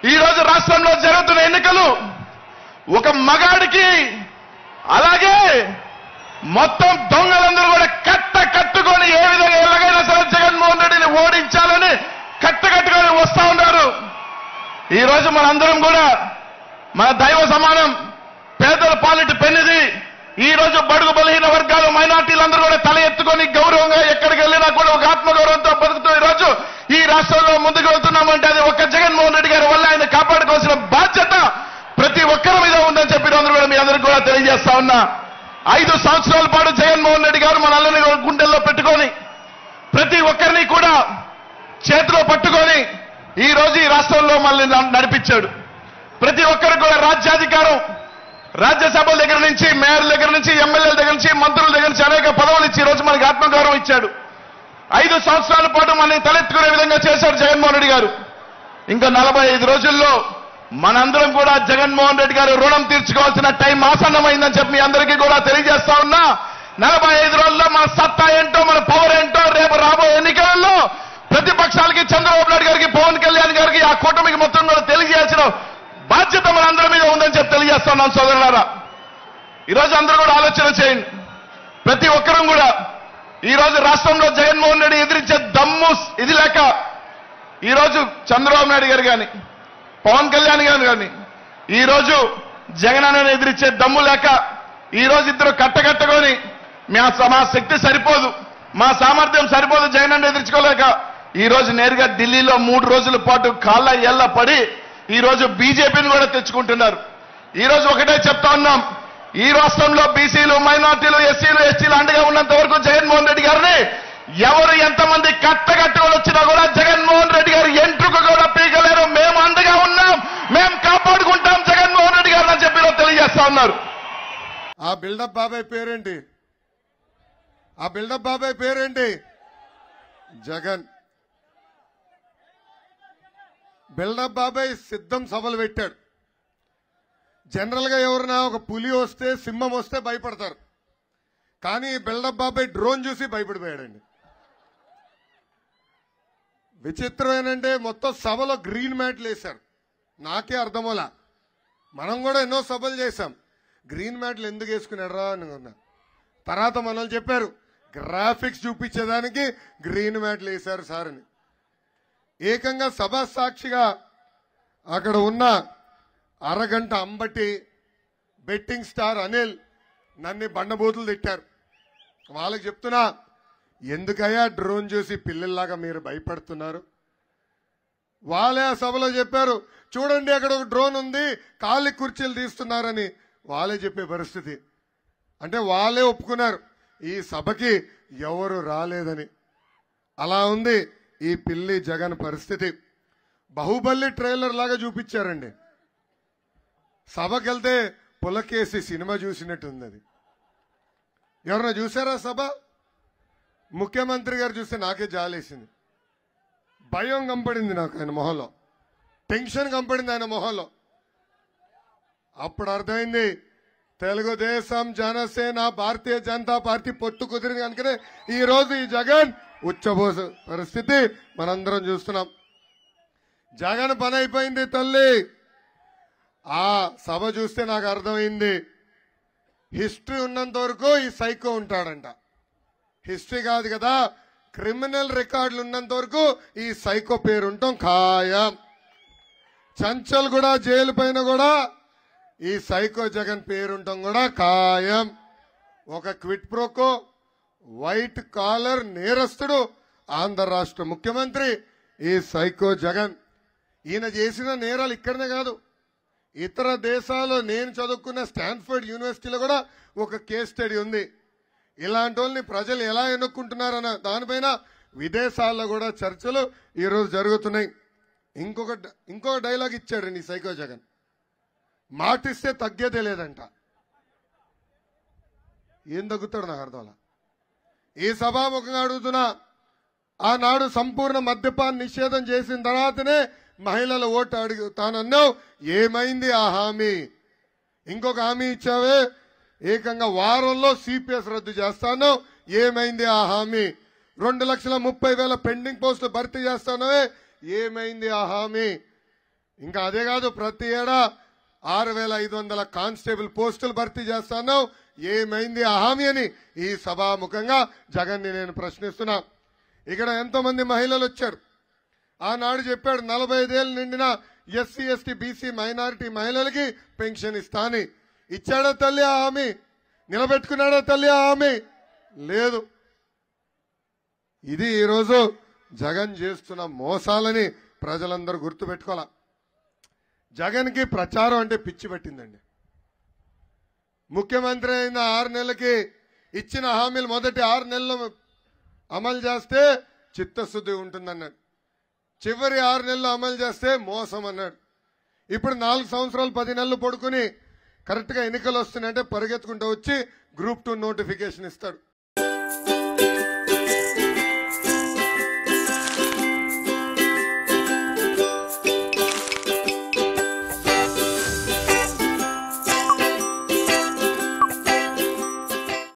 ఈ రోజు రాష్ట్రంలో జరుగుతున్న ఎన్నికలు ఒక మగాడికి అలాగే మొత్తం దొంగలందరూ కూడా కట్టుకొని ఏ విధంగా ఎలాగైనా సరే జగన్మోహన్ రెడ్డిని ఓడించాలని కట్టుకొని వస్తా ఉన్నారు. ఈ రోజు మనందరం కూడా మన దైవ సమానం పేదల పాలిటి పెన్నిది. ఈ రోజు బడుగు బలహీన వర్గాలు మైనార్టీలందరూ కూడా తల ఎత్తుకొని గౌరవంగా ఎక్కడికి వెళ్ళినా కూడా ఒక ఆత్మగౌరవంతో బతుకుతూ ఈ రోజు ఈ రాష్ట్రంలో ముందుకు వెళ్తున్నామంటే అది ఒక్క జగన్మోహన్ రెడ్డి గారి వల్ల ఆయన కాపాడుకోవాల్సిన బాధ్యత ప్రతి ఒక్కరి మీద ఉందని చెప్పి అందరూ కూడా మీ అందరికీ కూడా తెలియజేస్తా ఉన్నా. 5 సంవత్సరాల పాటు జగన్మోహన్ రెడ్డి గారు మనల్ని గుండెల్లో పెట్టుకొని ప్రతి ఒక్కరిని కూడా చేతిలో పట్టుకొని ఈ రోజు ఈ రాష్ట్రంలో మనల్ని నడిపించాడు. ప్రతి ఒక్కరికి కూడా రాజ్యాధికారం రాజ్యసభల దగ్గర నుంచి మేయర్ దగ్గర నుంచి ఎమ్మెల్యేల దగ్గర నుంచి మంత్రుల దగ్గర నుంచి అనేక పదవులు ఇచ్చి ఈ రోజు మనకి ఆత్మగౌరవం ఇచ్చాడు. 5 సంవత్సరాల పాటు మనల్ని తలెత్తుకునే విధంగా చేశాడు జగన్మోహన్ రెడ్డి గారు. ఇంకా 45 రోజుల్లో మనందరం కూడా జగన్మోహన్ రెడ్డి గారు రుణం తీర్చుకోవాల్సిన టైం ఆసన్నమైందని చెప్పి మీ అందరికీ కూడా తెలియజేస్తా ఉన్నా. 45 రోజుల్లో మన సత్తా ఏంటో మన పవర్ ఏంటో రేపు రాబోయే ఎన్నికలలో ప్రతిపక్షాలకి చంద్రబాబు నాయుడు గారికి పవన్ కళ్యాణ్ గారికి ఆ కూటమికి మొత్తం కూడా తెలియజేయాల్సిన బాధ్యత మన అందరి మీద ఉందని చెప్పి తెలియజేస్తా ఉన్నాం సోదరులారా. ఈరోజు అందరూ కూడా ఆలోచన చేయండి. ప్రతి ఒక్కరూ కూడా ఈ రోజు రాష్ట్రంలో జగన్మోహన్ రెడ్డి ఎదిరించే దమ్ము ఇది లేక ఈ రోజు చంద్రబాబు నాయుడు గారు కానీ పవన్ కళ్యాణ్ గారు కానీ ఈ రోజు జగన్ అన్నని ఎదిరించే దమ్ము లేక ఈ రోజు ఇద్దరు కట్టగట్టుకొని మా శక్తి సరిపోదు మా సామర్థ్యం సరిపోదు జగన్ అన్న ఎదిరించుకోలేక ఈ రోజు నేరుగా ఢిల్లీలో 3 రోజుల పాటు కాళ్ళ ఏళ్ల పడి ఈ రోజు బీజేపీని కూడా తెచ్చుకుంటున్నారు. ఈ రోజు ఒకటే చెప్తా ఉన్నాం, ఈ రాష్ట్రంలో బీసీలు మైనార్టీలు ఎస్సీలు ఎస్టీలు అండగా ఉన్నంత వరకు జగన్మోహన్ రెడ్డి గారిని ఎవరు ఎంతమంది కట్టగట్టుకొని వచ్చినా కూడా జగన్మోహన్ రెడ్డి గారు ఎంట్రుకు కూడా పీకలేరు. మేము అండగా ఉన్నాం, మేము కాపాడుకుంటాం జగన్మోహన్ రెడ్డి గారు అని చెప్పి తెలియజేస్తా ఉన్నారు. ఆ బిల్డప్ బాబాయ్ పేరేంటి? ఆ బిల్డప్ బాబాయ్ పేరేంటి? జగన్. బిల్డప్ బాబాయ్ సిద్ధం సభలు పెట్టాడు. జనరల్ గా ఎవరైనా ఒక పులి వస్తే సింహం వస్తే భయపడతారు, కానీ బిల్డప్ బాబాయ్ డ్రోన్ చూసి భయపడిపోయాడండి. విచిత్రం ఏంటంటే మొత్తం సభలో గ్రీన్ మ్యాట్లు వేశారు. నాకే అర్థమోలా. మనం కూడా ఎన్నో సభలు చేశాం, గ్రీన్ మ్యాట్లు ఎందుకు వేసుకున్నారా అనుకున్నా. తర్వాత మనల్ని చెప్పారు గ్రాఫిక్స్ చూపించేదానికి గ్రీన్ మ్యాట్లు వేశారు సార్ అని. ఏకంగా సభా సాక్షిగా అక్కడ ఉన్న అరగంట అంబటి బెట్టింగ్ స్టార్ అనిల్ నన్ను బండబూతులు తిట్టారు. వాళ్ళకి చెప్తున్నా, ఎందుకయ్యా డ్రోన్ చూసి పిల్లల్లాగా మీరు భయపడుతున్నారు? వాళ్ళే ఆ సభలో చెప్పారు, చూడండి అక్కడ ఒక డ్రోన్ ఉంది, ఖాళీ కుర్చీలు తీస్తున్నారని వాళ్ళే చెప్పే పరిస్థితి. అంటే వాళ్ళే ఒప్పుకున్నారు ఈ సభకి ఎవరు రాలేదని. అలా ఉంది ఈ పిల్లి జగన్ పరిస్థితి. బాహుబలి ట్రైలర్ లాగా చూపించారండి. సభకెళ్తే పులకేసి సినిమా చూసినట్టుంది. అది ఎవరన్నా చూసారా సభ? ముఖ్యమంత్రి గారు చూస్తే నాకే జాలేసింది. భయం కంపడింది నాకు ఆయన మొహంలో, టెన్షన్ కంపడింది ఆయన మొహంలో. అప్పుడు అర్థమైంది తెలుగుదేశం జనసేన భారతీయ జనతా పార్టీ పొత్తు కుదిరింది కనుకనే ఈ రోజు ఈ జగన్ ఉచ్చబోస పరిస్థితి మనందరం చూస్తున్నాం. జగన్ పని అయిపోయింది తల్లి. ఆ సభ చూస్తే నాకు అర్థమైంది, హిస్టరీ ఉన్నంత వరకు ఈ సైకో ఉంటాడంట. హిస్టరీ కాదు కదా, క్రిమినల్ రికార్డులు ఉన్నంత వరకు ఈ సైకో పేరు ఉంటాం ఖాయం. చంచల్ కూడా జైలు పైన కూడా ఈ సైకో జగన్ పేరుంటాం కూడా ఖాయం. ఒక క్విట్ ప్రోకో వైట్ కాలర్ నేరస్తుడు ఆంధ్ర రాష్ట్ర ముఖ్యమంత్రి ఈ సైకో జగన్. ఈయన చేసిన నేరాలు ఇక్కడనే కాదు, ఇతర దేశాల్లో నేను చదువుకున్న స్టాన్ఫర్డ్ యూనివర్సిటీలో కూడా ఒక కేస్ స్టడీ ఉంది. ఇలాంటి వాళ్ళని ప్రజలు ఎలా ఎన్నుకుంటున్నారన్న దానిపైన విదేశాల్లో కూడా చర్చలు ఈరోజు జరుగుతున్నాయి. ఇంకొక డైలాగ్ ఇచ్చాడండి సైకో జగన్, మాటిస్తే తగ్గేదే లేదంట. ఏం తగ్గుతాడు నాకు అర్థంలా. ఈ సభాముఖంగా అడుగుతున్నా, ఆనాడు సంపూర్ణ మద్యపాన నిషేధం చేసిన తర్వాతనే మహిళల ఓటు అడుగుతానన్నావు, ఏమైంది ఆ హామీ? ఇంకొక హామీ ఇచ్చావే, ఏకంగా వారంలో సిపిఎస్ రద్దు చేస్తాను, ఏమైంది ఆ హామీ? 2,30,000 పెండింగ్ పోస్టులు భర్తీ చేస్తానవే, ఏమైంది ఆ హామీ? ఇంకా అదే కాదు, ప్రతి ఏడా 6,500 కానిస్టేబుల్ పోస్టులు భర్తీ చేస్తాను. ఏమైంది ఆ హామీ అని ఈ సభాముఖంగా జగన్ ని నేను ప్రశ్నిస్తున్నా. ఇక్కడ ఎంతో మంది మహిళలు వచ్చారు. ఆనాడు చెప్పాడు 45 ఏళ్ళు నిండిన ఎస్సీ ఎస్టీ బీసీ మైనారిటీ మహిళలకి పెన్షన్ ఇస్తా అని. ఇచ్చాడా తల్లి ఆ హామీ? నిలబెట్టుకున్నాడా తల్లి ఆ హామీ? లేదు. ఇది ఈరోజు జగన్ చేస్తున్న మోసాలని ప్రజలందరూ గుర్తుపెట్టుకోవాలా. జగన్ కి ప్రచారం అంటే పిచ్చి పట్టిందండి. ముఖ్యమంత్రి అయిన 6 నెలలకి ఇచ్చిన హామీలు మొదటి 6 నెలలు అమలు చేస్తే చిత్తశుద్ధి ఉంటుందన్నాడు. చివరి 6 నెలలు అమలు చేస్తే మోసం అన్నాడు. ఇప్పుడు 4 సంవత్సరాలు 10 నెలలు పడుకుని కరెక్ట్ గా ఎన్నికలు వస్తున్నాయంటే పరిగెత్తుకుంటూ వచ్చి గ్రూప్ 2 నోటిఫికేషన్ ఇస్తాడు.